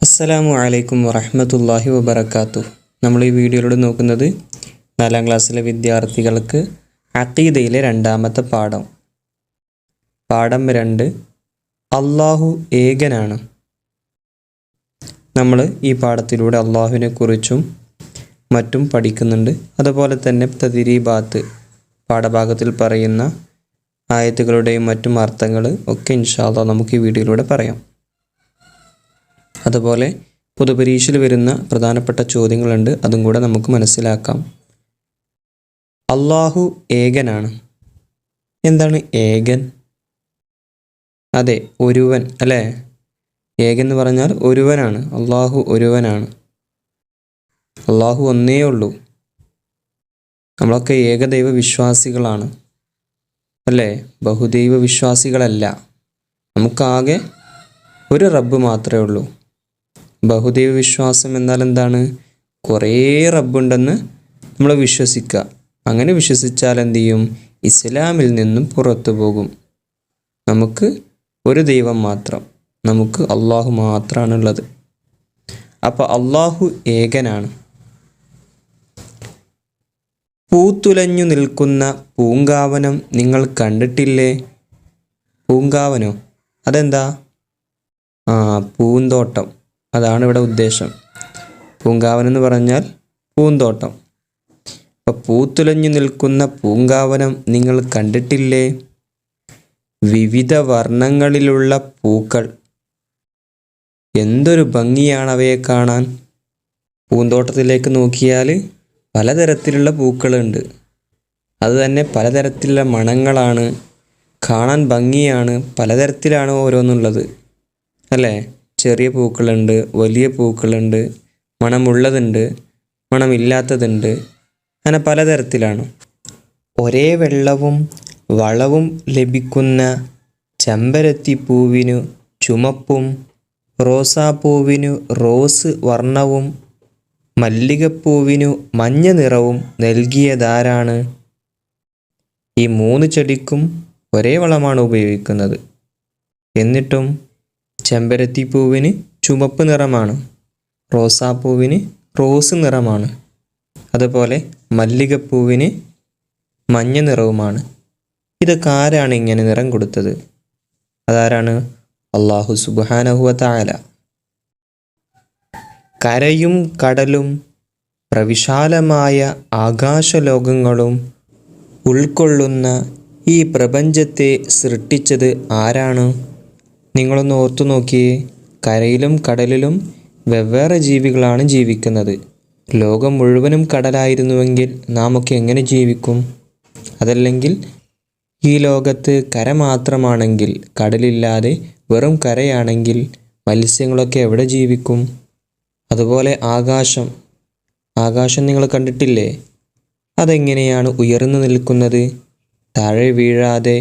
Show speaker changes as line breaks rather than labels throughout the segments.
അസ്സലാമു അലൈക്കും വറഹ്മത്തുള്ളാഹി വബറകാതുഹു. നമ്മൾ ഈ വീഡിയോയിലൂടെ നോക്കുന്നത് 4ാം ക്ലാസ്സിലെ വിദ്യാർത്ഥികൾക്ക് അഖീദയിലെ രണ്ടാമത്തെ പാഠം 2 അല്ലാഹു ഏകനാണ്. നമ്മൾ ഈ പാഠത്തിലൂടെ അല്ലാഹുവിനെ കുറിച്ചും മറ്റും പഠിക്കുന്നുണ്ട്. അതുപോലെ തന്നെ തദ്രീബാത്ത് പാഠഭാഗത്തിൽ പറയുന്ന ആയത്തുകളുടെയും മറ്റും അർത്ഥങ്ങൾ ഒക്കെ ഇൻഷാ അല്ലാഹ് നമുക്ക് ഈ വീഡിയോയിലൂടെ പറയാം. അതുപോലെ പൊതുപരീക്ഷയിൽ വരുന്ന പ്രധാനപ്പെട്ട ചോദ്യങ്ങളുണ്ട്, അതും കൂടെ നമുക്ക് മനസ്സിലാക്കാം. അല്ലാഹു ഏകനാണ്. എന്താണ് ഏകൻ? അതെ, ഒരുവൻ അല്ലേ? ഏകൻ എന്ന് പറഞ്ഞാൽ ഒരുവനാണ്. അല്ലാഹു ഒരുവനാണ്. അല്ലാഹു ഒന്നേ ഉള്ളൂ. നമ്മളൊക്കെ ഏകദൈവ വിശ്വാസികളാണ് അല്ലേ? ബഹുദൈവ വിശ്വാസികളല്ല. നമുക്കാകെ ഒരു റബ്ബ് മാത്രമേ ഉള്ളൂ. ബഹുദൈവ വിശ്വാസം എന്നാൽ എന്താണ്? കുറേ റബ്ബുണ്ടെന്ന് നമ്മൾ വിശ്വസിക്കുക. അങ്ങനെ വിശ്വസിച്ചാൽ എന്ത് ചെയ്യും? ഇസ്ലാമിൽ നിന്നും പുറത്തു പോകും. നമുക്ക് ഒരു ദൈവം മാത്രം, നമുക്ക് അല്ലാഹു മാത്രമാണുള്ളത്. അപ്പോൾ അല്ലാഹു ഏകനാണ്. പൂത്തുലഞ്ഞു നിൽക്കുന്ന പൂങ്കാവനം നിങ്ങൾ കണ്ടിട്ടില്ലേ? പൂങ്കാവനോ? അതെന്താ? പൂന്തോട്ടം. അതാണ് ഇവിടെ ഉദ്ദേശം. പൂങ്കാവനം എന്ന് പറഞ്ഞാൽ പൂന്തോട്ടം. അപ്പോൾ പൂത്തുലഞ്ഞു നിൽക്കുന്ന പൂങ്കാവനം നിങ്ങൾ കണ്ടിട്ടില്ലേ? വിവിധ വർണ്ണങ്ങളിലുള്ള പൂക്കൾ. എന്തൊരു ഭംഗിയാണ് അവയെ കാണാൻ. പൂന്തോട്ടത്തിലേക്ക് നോക്കിയാൽ പലതരത്തിലുള്ള പൂക്കളുണ്ട്. അതുതന്നെ പലതരത്തിലുള്ള മണങ്ങളാണ്. കാണാൻ ഭംഗിയാണ്. പലതരത്തിലാണ് ഓരോന്നുള്ളത് അല്ലേ? ചെറിയ പൂക്കളുണ്ട്, വലിയ പൂക്കളുണ്ട്, മണമുള്ളതുണ്ട്, മണമില്ലാത്തതുണ്ട്, അങ്ങനെ പലതരത്തിലാണ്. ഒരേ വെള്ളവും വളവും ലഭിക്കുന്ന ചെമ്പരത്തിപ്പൂവിനു ചുമപ്പും, റോസാപ്പൂവിനു റോസ് വർണ്ണവും, മല്ലികപ്പൂവിനു മഞ്ഞ നിറവും നൽകിയതാരാണ്? ഈ 3 ചെടിക്കും ഒരേ വളമാണ് ഉപയോഗിക്കുന്നത്. എന്നിട്ടും ചെമ്പരത്തിപ്പൂവിന് ചുമപ്പ് നിറമാണ്, റോസാപ്പൂവിന് റോസ് നിറമാണ്, അതുപോലെ മല്ലികപ്പൂവിന് മഞ്ഞ നിറവുമാണ്. ഇതൊക്കെ ആരാണ് ഇങ്ങനെ നിറം കൊടുത്തത്? അതാരാണ്? അല്ലാഹു സുബ്ഹാനഹു വ തആല. കരയും കടലും പ്രവിശാലമായ ആകാശലോകങ്ങളും ഉൾക്കൊള്ളുന്ന ഈ പ്രപഞ്ചത്തെ സൃഷ്ടിച്ചത് ആരാണ്? നിങ്ങളൊന്ന് ഓർത്തു നോക്കിയേ. കരയിലും കടലിലും വെവ്വേറെ ജീവികളാണ് ജീവിക്കുന്നത്. ലോകം മുഴുവനും കടലായിരുന്നുവെങ്കിൽ നാം ഒക്കെ എങ്ങനെ ജീവിക്കും? അതല്ലെങ്കിൽ ഈ ലോകത്ത് കര മാത്രമാണെങ്കിൽ, കടലില്ലാതെ വെറും കരയാണെങ്കിൽ മത്സ്യങ്ങളൊക്കെ എവിടെ ജീവിക്കും? അതുപോലെ ആകാശം നിങ്ങൾ കണ്ടിട്ടില്ലേ? അതെങ്ങനെയാണ് ഉയർന്നു നിൽക്കുന്നത്? താഴെ വീഴാതെ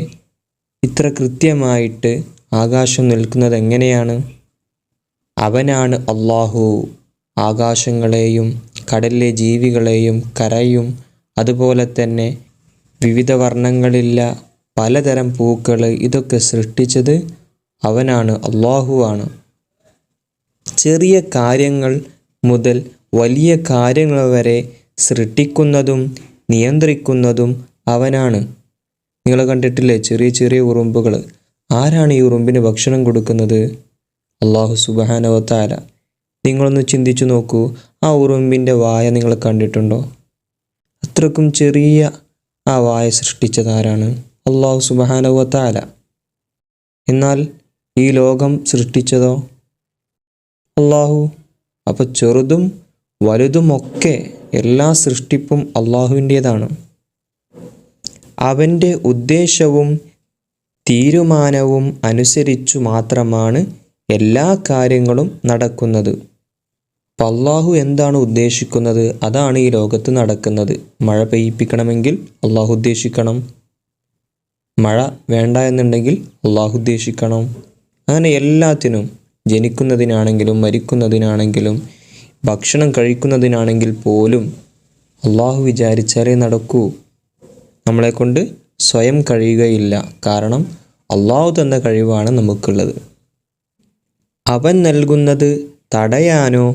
ഇത്ര കൃത്യമായിട്ട് ആകാശം നിൽക്കുന്നത് എങ്ങനെയാണ്? അവനാണ് അല്ലാഹു. ആകാശങ്ങളെയും കടലിലെ ജീവികളെയും കരയും അതുപോലെ തന്നെ വിവിധ വർണ്ണങ്ങളില്ല പലതരം പൂക്കൾ, ഇതൊക്കെ സൃഷ്ടിച്ചത് അവനാണ്, അല്ലാഹു ആണ്. ചെറിയ കാര്യങ്ങൾ മുതൽ വലിയ കാര്യങ്ങൾ വരെ സൃഷ്ടിക്കുന്നതും നിയന്ത്രിക്കുന്നതും അവനാണ്. നിങ്ങൾ കണ്ടിട്ടില്ലേ ചെറിയ ചെറിയ ഉറുമ്പുകൾ? ആരാണ് ഈ ഉറുമ്പിന് ഭക്ഷണം കൊടുക്കുന്നത്? അല്ലാഹു സുബ്ഹാനഹു വ തആല. നിങ്ങളൊന്ന് ചിന്തിച്ചു നോക്കൂ. ആ ഉറുമ്പിൻ്റെ വായ നിങ്ങൾ കണ്ടിട്ടുണ്ടോ? അത്രക്കും ചെറിയ ആ വായ സൃഷ്ടിച്ചത് ആരാണ്? അല്ലാഹു സുബ്ഹാനഹു വ തആല. എന്നാൽ ഈ ലോകം സൃഷ്ടിച്ചതോ? അല്ലാഹു. അപ്പോൾ ചെറുതും വലുതുമൊക്കെ എല്ലാ സൃഷ്ടിപ്പും അല്ലാഹുവിൻ്റേതാണ്. അവൻ്റെ ഉദ്ദേശവും തീരുമാനവും അനുസരിച്ചു മാത്രമാണ് എല്ലാ കാര്യങ്ങളും നടക്കുന്നത്. അപ്പം അല്ലാഹു എന്താണ് ഉദ്ദേശിക്കുന്നത് അതാണ് ഈ ലോകത്ത് നടക്കുന്നത്. മഴ പെയ്യിപ്പിക്കണമെങ്കിൽ അല്ലാഹു ഉദ്ദേശിക്കണം. മഴ വേണ്ട എന്നുണ്ടെങ്കിൽ അല്ലാഹു ഉദ്ദേശിക്കണം. അങ്ങനെ എല്ലാത്തിനും, ജനിക്കുന്നതിനാണെങ്കിലും മരിക്കുന്നതിനാണെങ്കിലും ഭക്ഷണം കഴിക്കുന്നതിനാണെങ്കിൽ പോലും അല്ലാഹു വിചാരിച്ചാലേ നടക്കൂ. നമ്മളെക്കൊണ്ട് സ്വയം കഴിയുകയില്ല. കാരണം അല്ലാഹു തന്ന കഴിവാണ് നമുക്കുള്ളത്. അവൻ നൽകുന്നത് തടയാനോ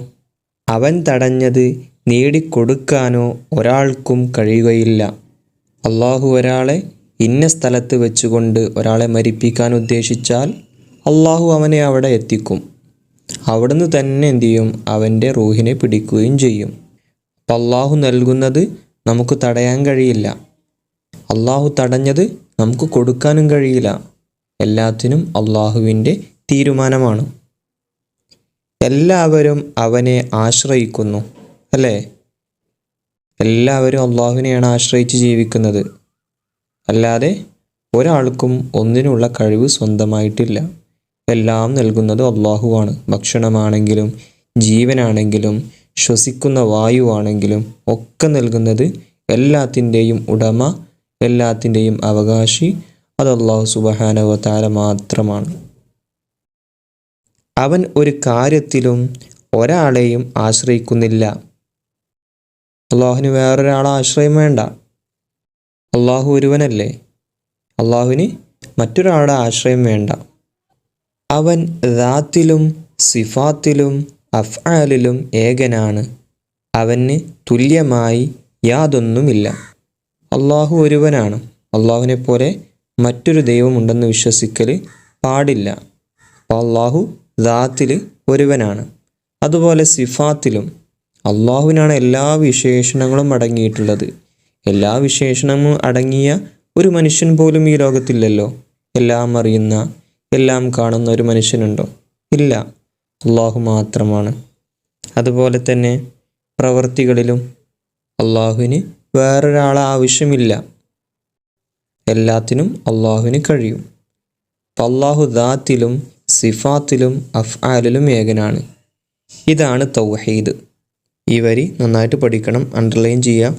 അവൻ തടഞ്ഞത് നേടിക്കൊടുക്കാനോ ഒരാൾക്കും കഴിയുകയില്ല. അള്ളാഹു ഒരാളെ ഇന്ന സ്ഥലത്ത് വെച്ചുകൊണ്ട് ഒരാളെ മരിപ്പിക്കാൻ ഉദ്ദേശിച്ചാൽ അള്ളാഹു അവനെ അവിടെ എത്തിക്കും. അവിടുന്ന് തന്നെ എന്തു ചെയ്യും? അവൻ്റെ റൂഹിനെ പിടിക്കുകയും ചെയ്യും. അപ്പം അള്ളാഹു നൽകുന്നത് നമുക്ക് തടയാൻ കഴിയില്ല. അള്ളാഹു തടഞ്ഞത് നമുക്ക് കൊടുക്കാനും കഴിയില്ല. എല്ലാത്തിനും അള്ളാഹുവിൻ്റെ തീരുമാനമാണ്. എല്ലാവരും അവനെ ആശ്രയിക്കുന്നു, അല്ലേ? എല്ലാവരും അള്ളാഹുവിനെയാണ് ആശ്രയിച്ച് ജീവിക്കുന്നത്. അല്ലാതെ ഒരാൾക്കും ഒന്നിനുള്ള കഴിവ് സ്വന്തമായിട്ടില്ല. എല്ലാം നൽകുന്നത് അള്ളാഹുവാണ്. ഭക്ഷണമാണെങ്കിലും ജീവനാണെങ്കിലും ശ്വസിക്കുന്ന വായുവാണെങ്കിലും ഒക്കെ നൽകുന്നത് എല്ലാത്തിൻ്റെയും ഉടമ, എല്ലാത്തിൻ്റെയും അവകാശി അത് അല്ലാഹു സുബ്ഹാനഹു വ തആല മാത്രമാണ്. അവൻ ഒരു കാര്യത്തിലും ഒരാളെയും ആശ്രയിക്കുന്നില്ല. അള്ളാഹുവിന് വേറൊരാളെ ആശ്രയം വേണ്ട. അള്ളാഹു ഒരുവനല്ലേ. അള്ളാഹുവിന് മറ്റൊരാളുടെ ആശ്രയം വേണ്ട. അവൻ ദാത്തിലും സിഫാത്തിലും അഫ്ആലിലും ഏകനാണ്. അവന് തുല്യമായി യാതൊന്നുമില്ല. അള്ളാഹു ഒരുവനാണ്. അള്ളാഹുവിനെ പോലെ മറ്റൊരു ദൈവമുണ്ടെന്ന് വിശ്വസിക്കൽ പാടില്ല. അപ്പോൾ അള്ളാഹു ദാത്തിൽ ഒരുവനാണ്. അതുപോലെ സിഫാത്തിലും അള്ളാഹുവിനാണ് എല്ലാ വിശേഷണങ്ങളും അടങ്ങിയിട്ടുള്ളത്. എല്ലാ വിശേഷണങ്ങളും അടങ്ങിയ ഒരു മനുഷ്യൻ പോലും ഈ ലോകത്തില്ലല്ലോ. എല്ലാം അറിയുന്ന, എല്ലാം കാണുന്ന ഒരു മനുഷ്യനുണ്ടോ? ഇല്ല. അള്ളാഹു മാത്രമാണ്. അതുപോലെ തന്നെ പ്രവൃത്തികളിലും അള്ളാഹുവിന് വേറൊരാളെ ആവശ്യമില്ല. എല്ലാത്തിനും അള്ളാഹുവിന് കഴിയും. അള്ളാഹു ദാത്തിലും സിഫാത്തിലും അഫ്ആലിലും ഏകനാണ്. ഇതാണ് തൗഹീദ്. ഈ വരി നന്നായിട്ട് പഠിക്കണം, അണ്ടർലൈൻ ചെയ്യുക.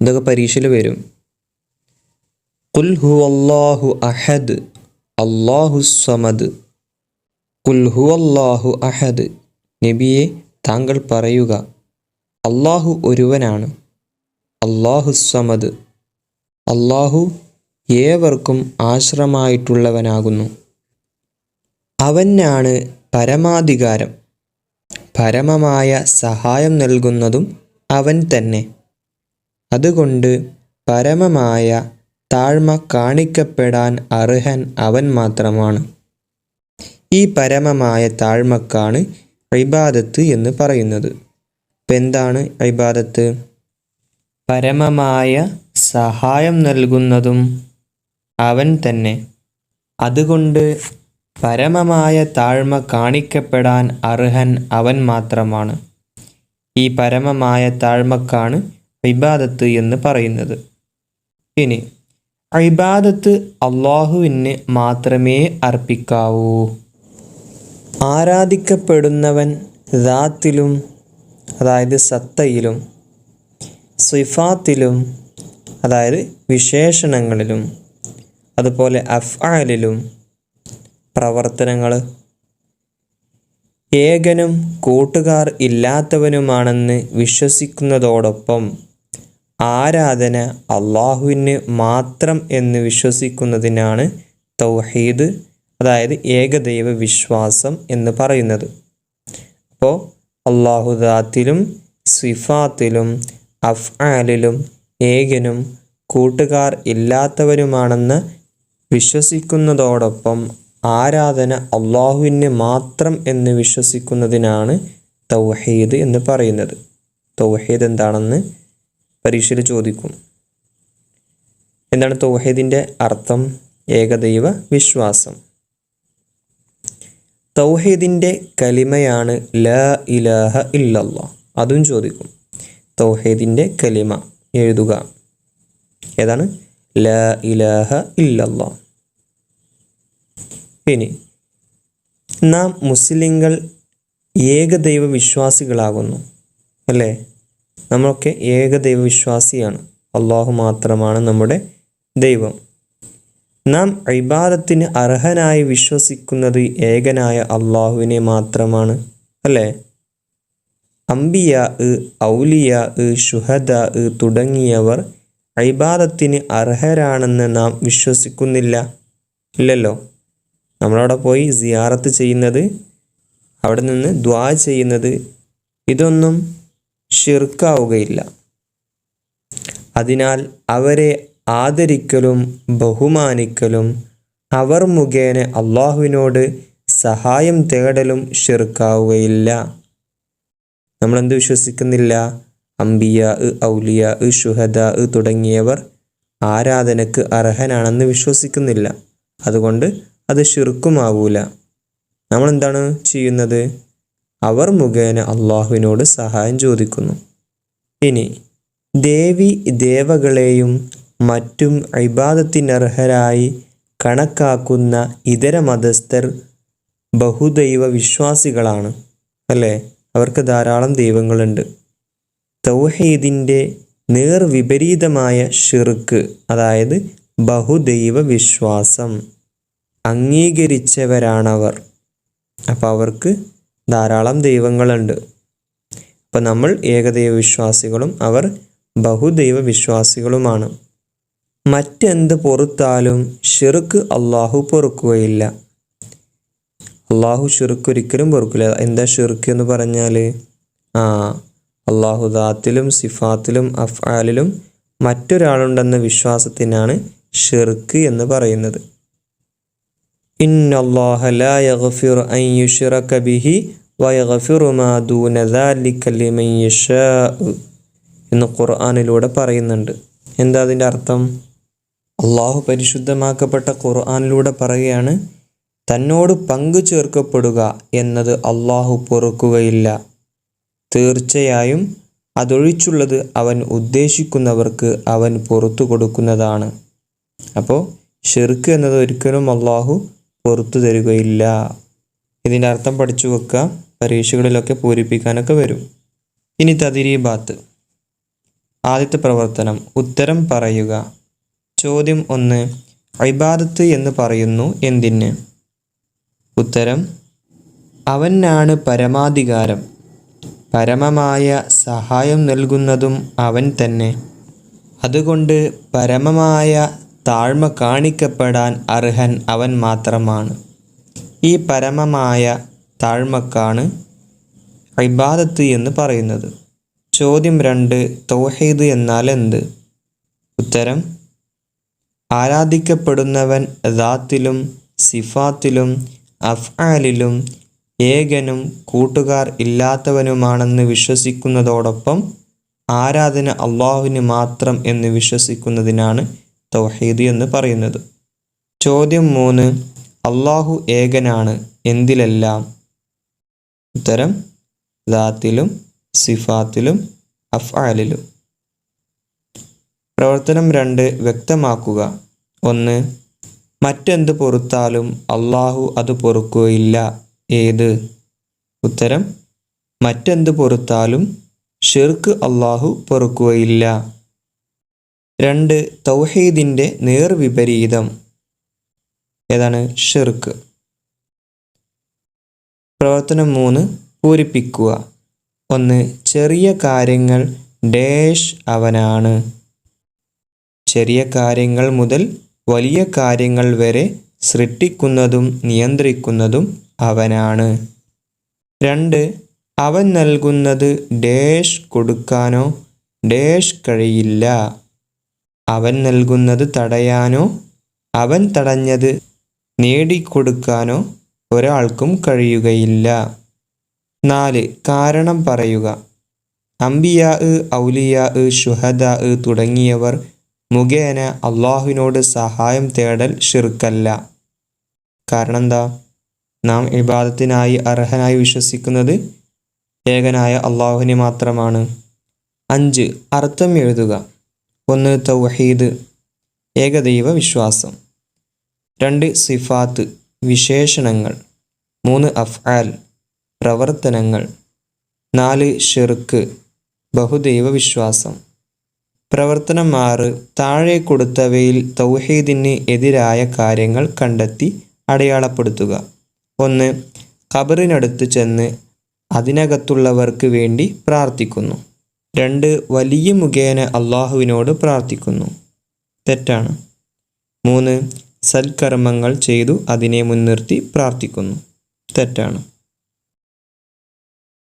ഇതൊക്കെ പരീക്ഷയിൽ വരും. ഖുൽ ഹുവല്ലാഹു അഹദ് അല്ലാഹു സമദ്. ഖുൽ ഹുവല്ലാഹു അഹദ്. നബിയെ താങ്കൾ പറയുക, അള്ളാഹു ഒരുവനാണ്. അല്ലാഹു സമദ്. അള്ളാഹു ഏവർക്കും ആശ്രമായിട്ടുള്ളവനാകുന്നു. അവനാണ് പരമാധികാരം. പരമമായ സഹായം നൽകുന്നതും അവൻ തന്നെ. അതുകൊണ്ട് പരമമായ താഴ്മ കാണിക്കപ്പെടാൻ അർഹൻ അവൻ മാത്രമാണ്. ഈ പരമമായ താഴ്മക്കാണ് ഇബാദത്ത് എന്ന് പറയുന്നത്. ഇപ്പം എന്താണ് ഇബാദത്ത്? പരമമായ സഹായം നൽകുന്നതും അവൻ തന്നെ. അതുകൊണ്ട് പരമമായ താഴ്മ കാണിക്കപ്പെടാൻ അർഹൻ അവൻ മാത്രമാണ്. ഈ പരമമായ താഴ്മക്കാണ് ഇബാദത്ത് എന്ന് പറയുന്നത്. ഇനി ഇബാദത്ത് അള്ളാഹുവിന് മാത്രമേ അർപ്പിക്കാവൂ. ആരാധിക്കപ്പെടുന്നവൻ ദാത്തിലും, അതായത് സത്തയിലും, സിഫാത്തിലും, അതായത് വിശേഷണങ്ങളിലും, അതുപോലെ അഫ്ആലിലും, പ്രവർത്തനങ്ങൾ, ഏകനും കൂട്ടുകാർ ഇല്ലാത്തവനുമാണെന്ന് വിശ്വസിക്കുന്നതോടൊപ്പം ആരാധന അള്ളാഹുവിന് മാത്രം എന്ന് വിശ്വസിക്കുന്നതിനാണ് തൗഹീദ്, അതായത് ഏകദൈവ വിശ്വാസം എന്ന് പറയുന്നത്. അപ്പോൾ അള്ളാഹു ദാത്തിലും സിഫാത്തിലും അഫ്ആലിലും ഏകനും കൂട്ടുകാർ ഇല്ലാത്തവനുമാണെന്ന് വിശ്വസിക്കുന്നതോടൊപ്പം ആരാധന അള്ളാഹുവിന് മാത്രം എന്ന് വിശ്വസിക്കുന്നതിനാണ് തൗഹീദ് എന്ന് പറയുന്നത്. തൗഹീദ് എന്താണെന്ന് പരീക്ഷയിൽ ചോദിക്കും. എന്താണ് തൗഹീദിൻ്റെ അർത്ഥം? ഏകദൈവ വിശ്വാസം. തൗഹീദിൻ്റെ കലിമയാണ് ലാ ഇലാഹ ഇല്ലല്ലാഹ്. അതും ചോദിക്കും. തൗഹീദിൻ്റെ കലിമ എഴുതുക. ഏതാണ്? ലാ ഇലാഹ ഇല്ലല്ലാഹ്. ഇനി നാം മുസ്ലിങ്ങൾ ഏകദൈവ വിശ്വാസികളാകുന്നു, അല്ലേ? നമ്മളൊക്കെ ഏകദൈവ വിശ്വാസിയാണ്. അള്ളാഹു മാത്രമാണ് നമ്മുടെ ദൈവം. നാം ഇബാദത്തിന് അർഹനായി വിശ്വസിക്കുന്നത് ഏകനായ അള്ളാഹുവിനെ മാത്രമാണ്, അല്ലേ? അംബിയാ, ഔലിയാ, ശുഹദാ തുടങ്ങിയവർ ഇബാദത്തിന് അർഹരാണെന്ന് നാം വിശ്വസിക്കുന്നില്ല, ഇല്ലല്ലോ. നമ്മളവിടെ പോയി സിയാറത്ത് ചെയ്യുന്നത് അവിടെ നിന്ന് ദുആ ചെയ്യുന്നത്, ഇതൊന്നും ശിർക്കാവുകയില്ല. അതിനാൽ അവരെ ആദരിക്കലും ബഹുമാനിക്കലും അവർ മുഖേന അള്ളാഹുവിനോട് സഹായം തേടലും ശിർക്കാവുകയില്ല. നമ്മളെന്ത് വിശ്വസിക്കുന്നില്ല? അംബിയാ, ഔലിയാ, ശുഹദാ തുടങ്ങിയവർ ആരാധനക്ക് അർഹനാണെന്ന് വിശ്വസിക്കുന്നില്ല. അതുകൊണ്ട് അത് ശിർക്കുമാവൂല. നമ്മളെന്താണ് ചെയ്യുന്നത്? അവർ മുഖേന അള്ളാഹുവിനോട് സഹായം ചോദിക്കുന്നു. ഇനി ദേവി ദേവകളെയും മറ്റും ഇബാദത്തിനർഹരായി കണക്കാക്കുന്ന ഇതര മതസ്ഥർ ബഹുദൈവ വിശ്വാസികളാണ്, അല്ലേ? അവർക്ക് ധാരാളം ദൈവങ്ങളുണ്ട്. തൗഹീദിൻ്റെ നേർവിപരീതമായ ഷിർക്ക്, അതായത് ബഹുദൈവ വിശ്വാസം അംഗീകരിച്ചവരാണവർ. അപ്പോൾ അവർക്ക് ധാരാളം ദൈവങ്ങളുണ്ട്. അപ്പോൾ നമ്മൾ ഏകദൈവ വിശ്വാസികളും അവർ ബഹുദൈവ വിശ്വാസികളുമാണ്. മറ്റെന്ത് പൊറുത്താലും ഷിർക്ക് അള്ളാഹു പൊറുക്കുകയില്ല. അള്ളാഹു ഷിർക്ക് ഒരിക്കലും പൊറുക്കില്ല. എന്താ ഷിർക്ക് എന്ന് പറഞ്ഞാൽ? അള്ളാഹു ദാത്തിലും സിഫാത്തിലും അഫ്ആലിലും മറ്റൊരാളുണ്ടെന്ന വിശ്വാസത്തിനാണ് ഷിർക്ക് എന്ന് പറയുന്നത്. ഇന്നല്ലാഹ ലാ യഗ്ഫിറു അൻ യുശ്റക ബിഹി വയഗ്ഫിറു മാ ദൂന ദാലിക ലിമൻ യശാ എന്ന് ഖുർആനിലൂടെ പറയുന്നുണ്ട്. എന്താ അതിൻ്റെ അർത്ഥം? അള്ളാഹു പരിശുദ്ധമാക്കപ്പെട്ട ഖുർആനിലൂടെ പറയുകയാണ്, തന്നോട് പങ്കു ചേർക്കപ്പെടുക എന്നത് അള്ളാഹു പൊറുക്കുകയില്ല. തീർച്ചയായും അതൊഴിച്ചുള്ളത് അവൻ ഉദ്ദേശിക്കുന്നവർക്ക് അവൻ പുറത്തു കൊടുക്കുന്നതാണ്. അപ്പോൾ ഷിർക്ക് എന്നത് ഒരിക്കലും അള്ളാഹു പുറത്തു തരികയില്ല. ഇതിൻ്റെ അർത്ഥം പഠിച്ചു വെക്കുക, പരീക്ഷകളിലൊക്കെ പൂരിപ്പിക്കാനൊക്കെ വരും. ഇനി തദ്രീബാത്ത്. ആദ്യത്തെ പ്രവർത്തനം, ഉത്തരം പറയുക. ചോദ്യം 1, ഇബാദത്ത് എന്ന് പറയുന്നു എന്തിന്? ഉത്തരം, അവനാണ് പരമാധികാരം, പരമമായ സഹായം നൽകുന്നതും അവൻ തന്നെ. അതുകൊണ്ട് പരമമായ താഴ്മ കാണിക്കപ്പെടാൻ അർഹൻ അവൻ മാത്രമാണ്. ഈ പരമമായ താഴ്മക്കാണ് ഇബാദത്ത് എന്ന് പറയുന്നത്. ചോദ്യം 2, തൗഹീദ് എന്നാൽ എന്ത്? ഉത്തരം, ആരാധിക്കപ്പെടുന്നവൻ ദാത്തിലും സിഫാത്തിലും അഫ്ആലിലും ഏകനും കൂട്ടുകാർ ഇല്ലാത്തവനുമാണെന്ന് വിശ്വസിക്കുന്നതോടൊപ്പം ആരാധന അള്ളാഹുവിന് മാത്രം എന്ന് വിശ്വസിക്കുന്നതിനാണ് തൗഹീദ് എന്ന് പറയുന്നത്. ചോദ്യം 3, അള്ളാഹു ഏകനാണ് എന്തിലെല്ലാം? ഉത്തരം, ദാത്തിലും സിഫാത്തിലും അഫ്ആലിലും. പ്രവർത്തനം 2, വ്യക്തമാക്കുക. 1, മറ്റെന്ത് പൊറുത്താലും അള്ളാഹു അത് പൊറുക്കുകയില്ല. ഏത്? ഉത്തരം, മറ്റെന്ത് പൊറുത്താലും ഷിർക്ക് അള്ളാഹു പൊറുക്കുകയില്ല. 2, തൗഹീദിൻ്റെ നേർവിപരീതം ഏതാണ്? ഷിർക്ക്. പ്രവർത്തനം 3, പൂരിപ്പിക്കുക. 1, ചെറിയ കാര്യങ്ങൾ ഡാഷ് അവനാണ്. ചെറിയ കാര്യങ്ങൾ മുതൽ വലിയ കാര്യങ്ങൾ വരെ സൃഷ്ടിക്കുന്നതും നിയന്ത്രിക്കുന്നതും അവനാണ്. 2, അവൻ നൽകുന്നത് ഡാഷ് കൊടുക്കാനോ ഡാഷ് കഴിയില്ല. അവൻ നൽകുന്നത് തടയാനോ അവൻ തടഞ്ഞത് നേടിക്കൊടുക്കാനോ ഒരാൾക്കും കഴിയുകയില്ല. 4, കാരണം പറയുക. അംബിയാ, ഔലിയാ, ശുഹദാ തുടങ്ങിയവർ മുഖേന അള്ളാഹുവിനോട് സഹായം തേടൽ ഷിർക്കല്ല. കാരണം എന്താ? നാം ഇബാദത്തിനായി അർഹനായി വിശ്വസിക്കുന്നത് ഏകനായ അള്ളാഹുവിനെ മാത്രമാണ്. 5, അർത്ഥം എഴുതുക. 1, തൗഹീദ് ഏകദൈവ വിശ്വാസം. 2, സിഫാത്ത് വിശേഷണങ്ങൾ. 3, അഫ്ആൽ പ്രവർത്തനങ്ങൾ. 4, ഷിർക്ക് ബഹുദൈവ വിശ്വാസം. പ്രവർത്തനം 6, താഴെ കൊടുത്തവയിൽ തൗഹീദിന് എതിരായ കാര്യങ്ങൾ കണ്ടെത്തി അടയാളപ്പെടുത്തുക. 1, ഖബറിനടുത്ത് ചെന്ന് അതിനകത്തുള്ളവർക്ക് വേണ്ടി പ്രാർത്ഥിക്കുന്നു. 2, വലിയ മുഖേന അള്ളാഹുവിനോട് പ്രാർത്ഥിക്കുന്നു. തെറ്റാണ്. 3, സൽക്കർമ്മങ്ങൾ ചെയ്തു അതിനെ മുൻനിർത്തി പ്രാർത്ഥിക്കുന്നു. തെറ്റാണ്.